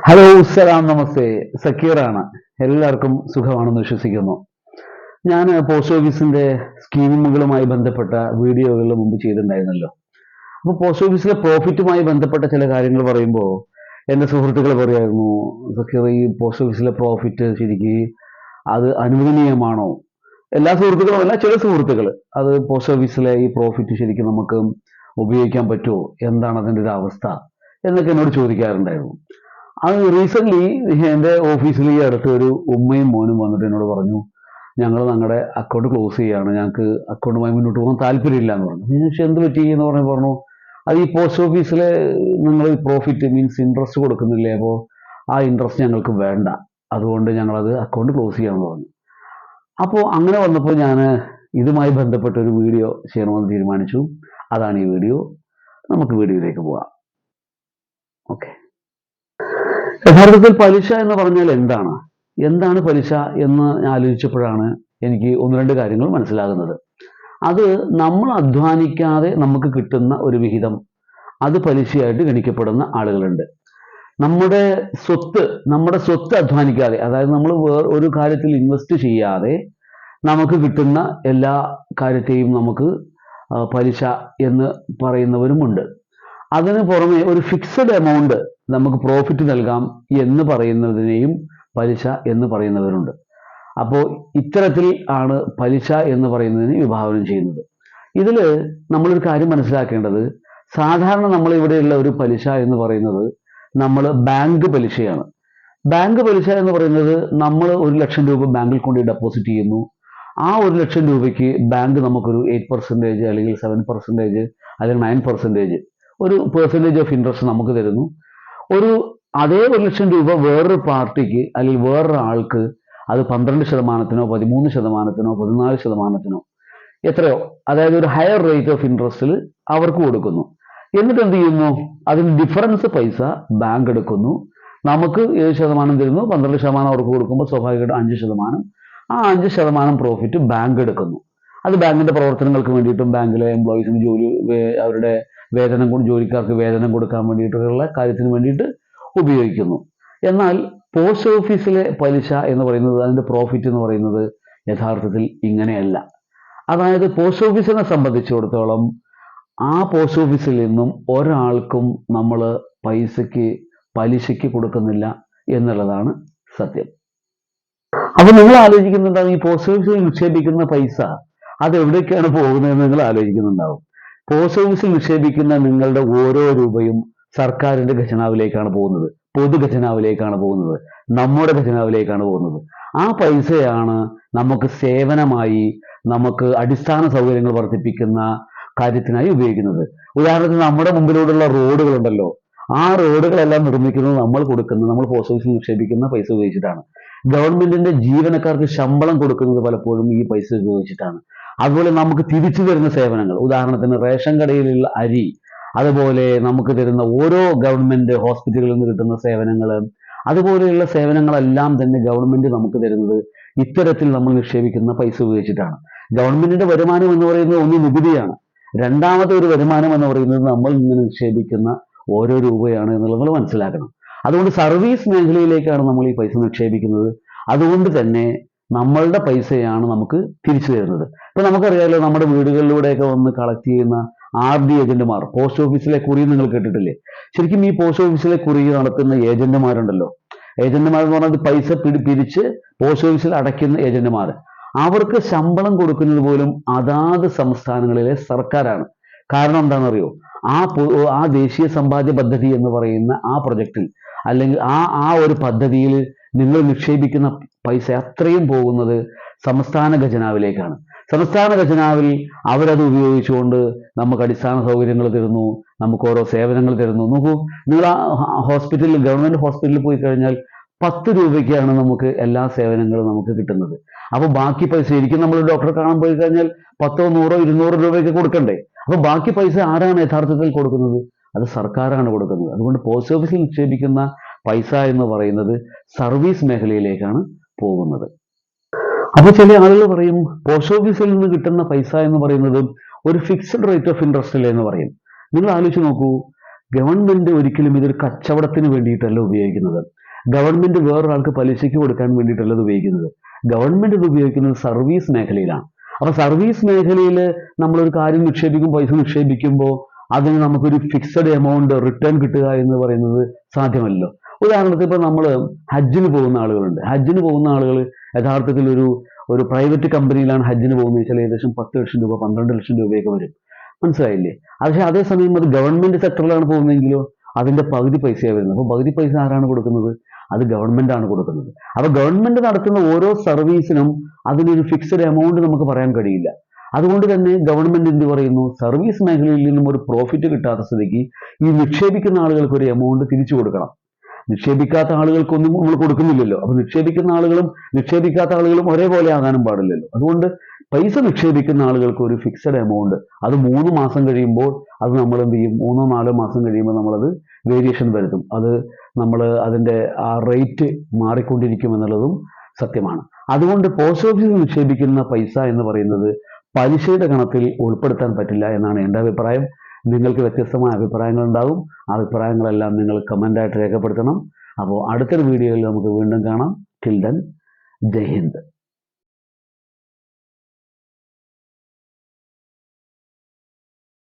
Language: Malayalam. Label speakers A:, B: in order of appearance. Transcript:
A: ഹലോ സലാം നമസ്തേ. സക്കീറാണ്. എല്ലാവർക്കും സുഖമാണെന്ന് വിശ്വസിക്കുന്നു. ഞാൻ പോസ്റ്റ് ഓഫീസിന്റെ സ്കീമുകളുമായി ബന്ധപ്പെട്ട വീഡിയോകൾ മുമ്പ് ചെയ്തിട്ടുണ്ടായിരുന്നല്ലോ. അപ്പോൾ പോസ്റ്റ് ഓഫീസിലെ പ്രോഫിറ്റുമായി ബന്ധപ്പെട്ട ചില കാര്യങ്ങൾ പറയുമ്പോൾ എൻ്റെ സുഹൃത്തുക്കൾ പറയായിരുന്നു, സക്കീർ ഈ പോസ്റ്റ് ഓഫീസിലെ പ്രോഫിറ്റ് ശരിക്ക് അത് അനുവദനീയമാണോ? എല്ലാ സുഹൃത്തുക്കളും അല്ല, ചില സുഹൃത്തുക്കൾ അത് പോസ്റ്റ് ഓഫീസിലെ ഈ പ്രോഫിറ്റ് ശരിക്കും നമുക്ക് ഉപയോഗിക്കാൻ പറ്റുമോ, എന്താണ് അതിൻ്റെ ഒരു അവസ്ഥ എന്നൊക്കെ എന്നോട് ചോദിക്കാറുണ്ടായിരുന്നു. അത് റീസെന്റ് എൻ്റെ ഓഫീസിൽ ഈ അടുത്ത് ഒരു ഉമ്മയും മോനും വന്നിട്ട് എന്നോട് പറഞ്ഞു, ഞങ്ങൾ ഞങ്ങളുടെ അക്കൗണ്ട് ക്ലോസ് ചെയ്യാണ്, ഞങ്ങൾക്ക് അക്കൗണ്ടുമായി മുന്നോട്ട് പോകാൻ താല്പര്യമില്ല എന്ന് പറഞ്ഞു. ഞാൻ ചോദിച്ചു, എന്ത് പറ്റി എന്ന് പറഞ്ഞു, അത് ഈ പോസ്റ്റ് ഓഫീസിലെ നിങ്ങൾ പ്രോഫിറ്റ് മീൻസ് ഇൻട്രസ്റ്റ് കൊടുക്കുന്നില്ലേ, അപ്പോൾ ആ ഇൻട്രസ്റ്റ് ഞങ്ങൾക്ക് വേണ്ട, അതുകൊണ്ട് ഞങ്ങളത് അക്കൗണ്ട് ക്ലോസ് ചെയ്യാമെന്ന് പറഞ്ഞു. അപ്പോൾ അങ്ങനെ വന്നപ്പോൾ ഞാൻ ഇതുമായി ബന്ധപ്പെട്ട ഒരു വീഡിയോ ചെയ്യണമെന്ന് തീരുമാനിച്ചു. അതാണ് ഈ വീഡിയോ. നമുക്ക് വീഡിയോയിലേക്ക് പോകാം. ഓക്കെ. യഥാർത്ഥത്തിൽ പലിശ എന്ന് പറഞ്ഞാൽ എന്താണ് പലിശ എന്ന് ആലോചിച്ചപ്പോഴാണ് എനിക്ക് ഒന്ന് രണ്ട് കാര്യങ്ങൾ മനസ്സിലാകുന്നത്. അത് നമ്മൾ അധ്വാനിക്കാതെ നമുക്ക് കിട്ടുന്ന ഒരു വിഹിതം, അത് പലിശയായിട്ട് ഗണിക്കപ്പെടുന്ന ആളുകളുണ്ട്. നമ്മുടെ സ്വത്ത് അധ്വാനിക്കാതെ, അതായത് നമ്മൾ ഒരു കാര്യത്തിൽ ഇൻവെസ്റ്റ് ചെയ്യാതെ നമുക്ക് കിട്ടുന്ന എല്ലാ കാര്യത്തെയും നമുക്ക് പലിശ എന്ന് പറയുന്നവരുമുണ്ട്. അതിന് പുറമെ ഒരു ഫിക്സഡ് എമൗണ്ട് നമുക്ക് പ്രോഫിറ്റ് നൽകാം എന്ന് പറയുന്നതിനെയും പലിശ എന്ന് പറയുന്നവരുണ്ട്. അപ്പോൾ ഇത്തരത്തിൽ ആണ് പലിശ എന്ന് പറയുന്നതിന് വിഭാവനം ചെയ്യുന്നത്. ഇതിൽ നമ്മളൊരു കാര്യം മനസ്സിലാക്കേണ്ടത്, സാധാരണ നമ്മൾ ഇവിടെയുള്ള ഒരു പലിശ എന്ന് പറയുന്നത് നമ്മൾ ബാങ്ക് പലിശയാണ്. ബാങ്ക് പലിശ എന്ന് പറയുന്നത് നമ്മൾ 1,00,000 രൂപ ബാങ്കിൽ കൊണ്ട് ഡെപ്പോസിറ്റ് ചെയ്യുന്നു. ആ 1,00,000 രൂപയ്ക്ക് ബാങ്ക് നമുക്കൊരു 8% അല്ലെങ്കിൽ 7% അല്ലെങ്കിൽ 9% ഒരു പെർസെൻറ്റേജ് ഓഫ് ഇൻട്രസ്റ്റ് നമുക്ക് തരുന്നു. അതേ 1,00,000 രൂപ വേറൊരു പാർട്ടിക്ക് അല്ലെങ്കിൽ വേറൊരു ആൾക്ക് അത് 12%, 13%, 14%, എത്രയോ, അതായത് ഒരു ഹയർ റേറ്റ് ഓഫ് ഇൻട്രസ്റ്റിൽ അവർക്ക് കൊടുക്കുന്നു. എന്നിട്ട് എന്ത് ചെയ്യുന്നു, അതിന് ഡിഫറൻസ് പൈസ ബാങ്ക് എടുക്കുന്നു. നമുക്ക് 7% തരുന്നു, 12% അവർക്ക് കൊടുക്കുമ്പോൾ സ്വാഭാവികമായിട്ടും 5%. ആ 5% പ്രോഫിറ്റ് ബാങ്ക് എടുക്കുന്നു. അത് ബാങ്കിന്റെ പ്രവർത്തനങ്ങൾക്ക് വേണ്ടിയിട്ടും ബാങ്കിലെ എംപ്ലോയീസിന് അവരുടെ ജോലിക്കാർക്ക് വേതനം കൊടുക്കാൻ വേണ്ടിയിട്ടുള്ള കാര്യത്തിന് വേണ്ടിയിട്ട് ഉപയോഗിക്കുന്നു. എന്നാൽ പോസ്റ്റ് ഓഫീസിലെ പലിശ എന്ന് പറയുന്നത്, അതിൻ്റെ പ്രോഫിറ്റ് എന്ന് പറയുന്നത് യഥാർത്ഥത്തിൽ ഇങ്ങനെയല്ല. അതായത് പോസ്റ്റ് ഓഫീസിനെ സംബന്ധിച്ചിടത്തോളം ആ പോസ്റ്റ് ഓഫീസിൽ നിന്നും ഒരാൾക്കും നമ്മൾ പലിശയ്ക്ക് കൊടുക്കുന്നില്ല എന്നുള്ളതാണ് സത്യം. അപ്പൊ നിങ്ങൾ ആലോചിക്കുന്നുണ്ടാവും, ഈ പോസ്റ്റ് ഓഫീസിൽ നിക്ഷേപിക്കുന്ന പൈസ അത് എവിടേക്കാണ് പോകുന്നതെന്ന് നിങ്ങൾ ആലോചിക്കുന്നുണ്ടാവും. പോസ്റ്റ് ഓഫീസിൽ നിക്ഷേപിക്കുന്ന നിങ്ങളുടെ ഓരോ രൂപയും സർക്കാരിന്റെ ഖജനാവിലേക്കാണ് പോകുന്നത്, പൊതു ഖജനാവിലേക്കാണ് പോകുന്നത്, നമ്മുടെ ഖജനാവിലേക്കാണ് പോകുന്നത്. ആ പൈസയാണ് നമുക്ക് സേവനമായി, നമുക്ക് അടിസ്ഥാന സൗകര്യങ്ങൾ വർദ്ധിപ്പിക്കുന്ന കാര്യത്തിനായി ഉപയോഗിക്കുന്നത്. ഉദാഹരണത്തിന് നമ്മുടെ മുമ്പിലൂടെയുള്ള റോഡുകളുണ്ടല്ലോ, ആ റോഡുകളെല്ലാം നിർമ്മിക്കുന്നത് നമ്മൾ പോസ്റ്റ് ഓഫീസിൽ നിക്ഷേപിക്കുന്ന പൈസ ഉപയോഗിച്ചിട്ടാണ്. ഗവൺമെന്റിന്റെ ജീവനക്കാർക്ക് ശമ്പളം കൊടുക്കുന്നത് പലപ്പോഴും ഈ പൈസ ഉപയോഗിച്ചിട്ടാണ്. അതുപോലെ നമുക്ക് തിരിച്ചു തരുന്ന സേവനങ്ങൾ, ഉദാഹരണത്തിന് റേഷൻ കടയിലുള്ള അരി, അതുപോലെ നമുക്ക് തരുന്ന ഓരോ ഗവൺമെന്റ് ഹോസ്പിറ്റലുകളിൽ നിന്ന് കിട്ടുന്ന സേവനങ്ങൾ, അതുപോലെയുള്ള സേവനങ്ങളെല്ലാം തന്നെ ഗവൺമെന്റ് നമുക്ക് തരുന്നത് ഇത്തരത്തിൽ നമ്മൾ നിക്ഷേപിക്കുന്ന പൈസ ഉപയോഗിച്ചിട്ടാണ്. ഗവൺമെന്റിന്റെ വരുമാനം എന്ന് പറയുന്നത് ഒന്ന് നികുതിയാണ്, രണ്ടാമത്തെ ഒരു വരുമാനം എന്ന് പറയുന്നത് നമ്മൾ ഇങ്ങനെ നിക്ഷേപിക്കുന്ന ഓരോ രൂപയാണ് എന്നുള്ളത് മനസ്സിലാക്കണം. അതുകൊണ്ട് സർവീസ് മേഖലയിലേക്കാണ് നമ്മൾ ഈ പൈസ നിക്ഷേപിക്കുന്നത്. അതുകൊണ്ട് തന്നെ നമ്മളുടെ പൈസയാണ് നമുക്ക് തിരിച്ചു തരുന്നത്. ഇപ്പൊ നമുക്കറിയാലോ, നമ്മുടെ വീടുകളിലൂടെയൊക്കെ വന്ന് കളക്ട് ചെയ്യുന്ന RD ഏജന്റുമാർ, പോസ്റ്റ് ഓഫീസിലെ കുറി നിങ്ങൾ കേട്ടിട്ടില്ലേ? ശരിക്കും ഈ പോസ്റ്റ് ഓഫീസിലെ കുറി നടത്തുന്ന ഏജന്റുമാരുണ്ടല്ലോ, ഏജന്റുമാർ എന്ന് പറഞ്ഞാൽ പൈസ പിരിച്ച് പോസ്റ്റ് ഓഫീസിൽ അടയ്ക്കുന്ന ഏജന്റുമാർ, അവർക്ക് ശമ്പളം കൊടുക്കുന്നത് പോലും അതാത് സംസ്ഥാനങ്ങളിലെ സർക്കാരാണ്. കാരണം എന്താണെന്നറിയോ, ആ ദേശീയ സമ്പാദ്യ പദ്ധതി എന്ന് പറയുന്ന ആ പ്രൊജക്റ്റിൽ അല്ലെങ്കിൽ ആ ഒരു പദ്ധതിയിൽ നിങ്ങൾ നിക്ഷേപിക്കുന്ന പൈസ അത്രയും പോകുന്നത് സംസ്ഥാന ഖജനാവിലേക്കാണ്. സംസ്ഥാന ഖജനാവിൽ അവരത് ഉപയോഗിച്ചുകൊണ്ട് നമുക്ക് അടിസ്ഥാന സൗകര്യങ്ങൾ തരുന്നു, നമുക്ക് ഓരോ സേവനങ്ങൾ തരുന്നു. നോക്കൂ, നിങ്ങൾ ഗവൺമെന്റ് ഹോസ്പിറ്റലിൽ പോയി കഴിഞ്ഞാൽ 10 രൂപയ്ക്കാണ് നമുക്ക് എല്ലാ സേവനങ്ങളും നമുക്ക് കിട്ടുന്നത്. അപ്പോൾ ബാക്കി പൈസ, ശരിക്കും നമ്മൾ ഡോക്ടറെ കാണാൻ പോയി കഴിഞ്ഞാൽ 10, 100, 200 രൂപയ്ക്ക് കൊടുക്കണ്ടേ? അപ്പോൾ ബാക്കി പൈസ ആരാണ് യഥാർത്ഥത്തിൽ കൊടുക്കുന്നത്? അത് സർക്കാരാണ് കൊടുക്കുന്നത്. അതുകൊണ്ട് പോസ്റ്റ് ഓഫീസിൽ നിക്ഷേപിക്കുന്ന പൈസ എന്ന് പറയുന്നത് സർവീസ് മേഖലയിലേക്കാണ് പോകുന്നത്. അപ്പോൾ ചില ആളുകൾ പറയും, പോസ്റ്റ് ഓഫീസിൽ നിന്ന് കിട്ടുന്ന പൈസ എന്ന് പറയുന്നത് ഒരു ഫിക്സഡ് റേറ്റ് ഓഫ് ഇൻട്രസ്റ്റ് അല്ലേ എന്ന് പറയും. നിങ്ങൾ ആലോചിച്ച് നോക്കൂ, ഗവൺമെന്റ് ഒരിക്കലും ഇതൊരു കച്ചവടത്തിന് വേണ്ടിയിട്ടല്ല ഉപയോഗിക്കുന്നത്. ഗവൺമെന്റ് വേറൊരാൾക്ക് പലിശയ്ക്ക് കൊടുക്കാൻ വേണ്ടിയിട്ടല്ല ഇത് ഉപയോഗിക്കുന്നത്. ഗവൺമെന്റ് ഇത് ഉപയോഗിക്കുന്നത് സർവീസ് മേഖലയിലാണ്. അപ്പൊ സർവീസ് മേഖലയിൽ നമ്മളൊരു കാര്യം പൈസ നിക്ഷേപിക്കുമ്പോൾ അതിന് നമുക്കൊരു ഫിക്സഡ് എമൗണ്ട് റിട്ടേൺ കിട്ടുക എന്ന് പറയുന്നത് സാധ്യമല്ലല്ലോ. ഉദാഹരണത്തിന് ഇപ്പൊ നമ്മൾ ഹജ്ജിന് പോകുന്ന ആളുകളുണ്ട്. ഹജ്ജിന് പോകുന്ന ആളുകൾ യഥാർത്ഥത്തിൽ ഒരു പ്രൈവറ്റ് കമ്പനിയിലാണ് ഹജ്ജിന് പോകുന്നത് വെച്ചാൽ ഏകദേശം 10 ലക്ഷം രൂപ 12 ലക്ഷം രൂപയൊക്കെ വരും. മനസ്സിലായില്ലേ? പക്ഷേ അതേസമയം അത് ഗവൺമെന്റ് സെക്ടറിലാണ് പോകുന്നതെങ്കിലോ അതിന്റെ പകുതി പൈസയാണ് വരുന്നത്. അപ്പോൾ പകുതി പൈസ ആരാണ് കൊടുക്കുന്നത്? അത് ഗവൺമെന്റ് ആണ് കൊടുക്കുന്നത്. അപ്പൊ ഗവൺമെന്റ് നടത്തുന്ന ഓരോ സർവീസിനും അതിനൊരു ഫിക്സഡ് എമൗണ്ട് നമുക്ക് പറയാൻ കഴിയില്ല. അതുകൊണ്ട് തന്നെ ഗവൺമെന്റ് എന്ത് പറയുന്നു? സർവീസ് മേഖലയിൽ നിന്നും ഒരു പ്രോഫിറ്റ് കിട്ടാത്ത സ്ഥിതിക്ക് ഈ നിക്ഷേപിക്കുന്ന ആളുകൾക്ക് ഒരു എമൗണ്ട് തിരിച്ചു കൊടുക്കണം. നിക്ഷേപിക്കാത്ത ആളുകൾക്കൊന്നും നമ്മൾ കൊടുക്കുന്നില്ലല്ലോ. അപ്പൊ നിക്ഷേപിക്കുന്ന ആളുകളും നിക്ഷേപിക്കാത്ത ആളുകളും ഒരേപോലെ ആകാനും പാടില്ലല്ലോ. അതുകൊണ്ട് പൈസ നിക്ഷേപിക്കുന്ന ആളുകൾക്ക് ഒരു ഫിക്സഡ് എമൗണ്ട്, അത് 3 മാസം കഴിയുമ്പോൾ അത് നമ്മൾ എന്ത് ചെയ്യും? 3-4 മാസം കഴിയുമ്പോൾ നമ്മളത് വേരിയേഷൻ വരുത്തും. അത് നമ്മൾ അതിന്റെ ആ റേറ്റ് മാറിക്കൊണ്ടിരിക്കും എന്നുള്ളതും സത്യമാണ്. അതുകൊണ്ട് പോസ്റ്റ് ഓഫീസിൽ നിക്ഷേപിക്കുന്ന പൈസ എന്ന് പറയുന്നത് പലിശയുടെ കണക്കിൽ ഉൾപ്പെടുത്താൻ പറ്റില്ല എന്നാണ് എൻ്റെ അഭിപ്രായം. നിങ്ങൾക്ക് വ്യത്യസ്തമായ അഭിപ്രായങ്ങൾ ഉണ്ടാകും. ആ അഭിപ്രായങ്ങളെല്ലാം നിങ്ങൾ കമൻ്റായിട്ട് രേഖപ്പെടുത്തണം. അപ്പോൾ അടുത്തൊരു വീഡിയോയിൽ നമുക്ക് വീണ്ടും കാണാം. ടിൽ ദെൻ, ജയ് ഹിന്ദ്.